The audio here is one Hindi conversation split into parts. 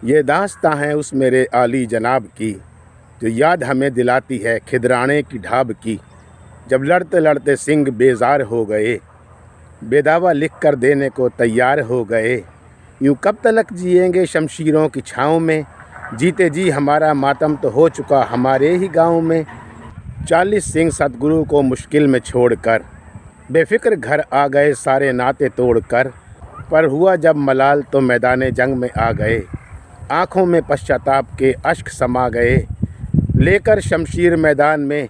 ये दास्तां है उस मेरे आली जनाब की, जो याद हमें दिलाती है खिदराने की ढाब की। जब लड़ते लड़ते सिंह बेजार हो गए, बेदावा लिख कर देने को तैयार हो गए। यूँ कब तलक जिएंगे शमशीरों की छाँव में, जीते जी हमारा मातम तो हो चुका हमारे ही गाँव में। 40 सिंह सतगुरु को मुश्किल में छोड़कर, बेफिक्र घर आ गए सारे नाते तोड़कर। पर हुआ जब मलाल तो मैदान जंग में आ गए, आँखों में पश्चाताप के अश्क समा गए। लेकर शमशीर मैदान में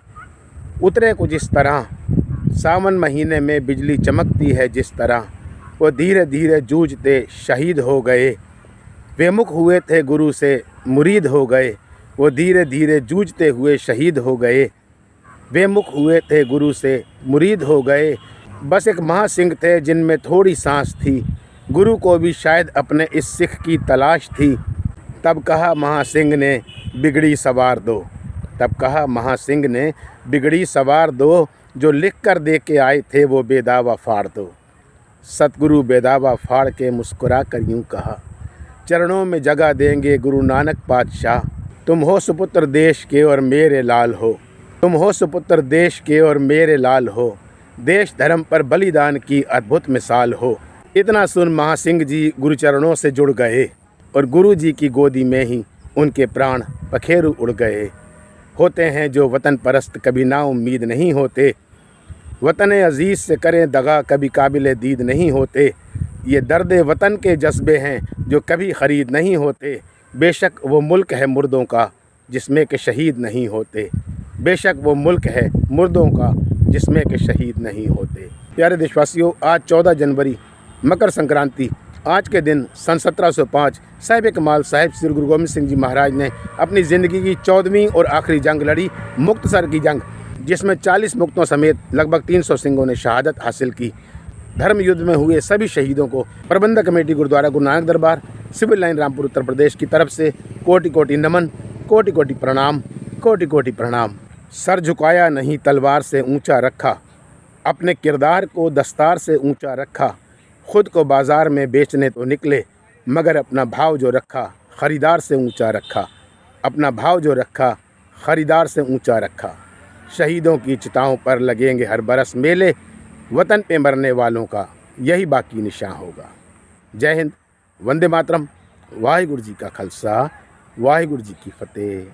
उतरे कुछ इस तरह, सावन महीने में बिजली चमकती है जिस तरह। वो धीरे धीरे जूझते शहीद हो गए, वे मुख हुए थे गुरु से मुरीद हो गए। वो धीरे धीरे जूझते हुए शहीद हो गए, वे मुख हुए थे गुरु से मुरीद हो गए। बस एक महासिंह थे जिनमें थोड़ी सांस थी, गुरु को भी शायद अपने इस सिख की तलाश थी। तब कहा महासिंह ने बिगड़ी सवार दो, तब कहा महासिंह ने बिगड़ी सवार दो। जो लिख कर दे के आए थे वो बेदावा फाड़ दो। सतगुरु बेदावा फाड़ के मुस्कुरा कर यूँ कहा, चरणों में जगह देंगे गुरु नानक पातशाह। तुम हो सुपुत्र देश के और मेरे लाल हो, तुम हो सुपुत्र देश के और मेरे लाल हो। देश धर्म पर बलिदान की अद्भुत मिसाल हो। इतना सुन महासिंह जी गुरुचरणों से जुड़ गए और गुरु जी की गोदी में ही उनके प्राण पखेरु उड़ गए। होते हैं जो वतन परस्त कभी ना उम्मीद नहीं होते, वतन अजीज़ से करें दगा कभी काबिल दीद नहीं होते। ये दर्द वतन के जज्बे हैं जो कभी ख़रीद नहीं होते। बेशक वो मुल्क है मुर्दों का जिसमें के शहीद नहीं होते, बेशक वो मुल्क है मुर्दों का जिसमें के शहीद नहीं होते। प्यारे देशवासियों, आज 14 जनवरी मकर संक्रांति, आज के दिन सन 1705 साहिब कमाल साहिब श्री गुरु गोबिंद सिंह जी महाराज ने अपनी ज़िंदगी की 14वीं और आखिरी जंग लड़ी, मुक्तसर की जंग, जिसमें 40 मुक्तों समेत लगभग 300 सिंहों ने शहादत हासिल की। धर्म युद्ध में हुए सभी शहीदों को प्रबंधक कमेटी गुरुद्वारा गुरु नानक दरबार सिविल लाइन रामपुर उत्तर प्रदेश की तरफ से कोटि कोटि नमन, कोटि कोटि प्रणाम, कोटि कोटि प्रणाम। सर झुकाया नहीं तलवार से ऊंचा रखा, अपने किरदार को दस्तार से ऊंचा रखा। खुद को बाज़ार में बेचने तो निकले, मगर अपना भाव जो रखा ख़रीदार से ऊंचा रखा। अपना भाव जो रखा ख़रीदार से ऊंचा रखा। शहीदों की चिताओं पर लगेंगे हर बरस मेले, वतन पे मरने वालों का यही बाकी निशान होगा। जय हिंद, वंदे मातरम, वाहिगुरु जी का खालसा, वाहिगुरु जी की फतेह।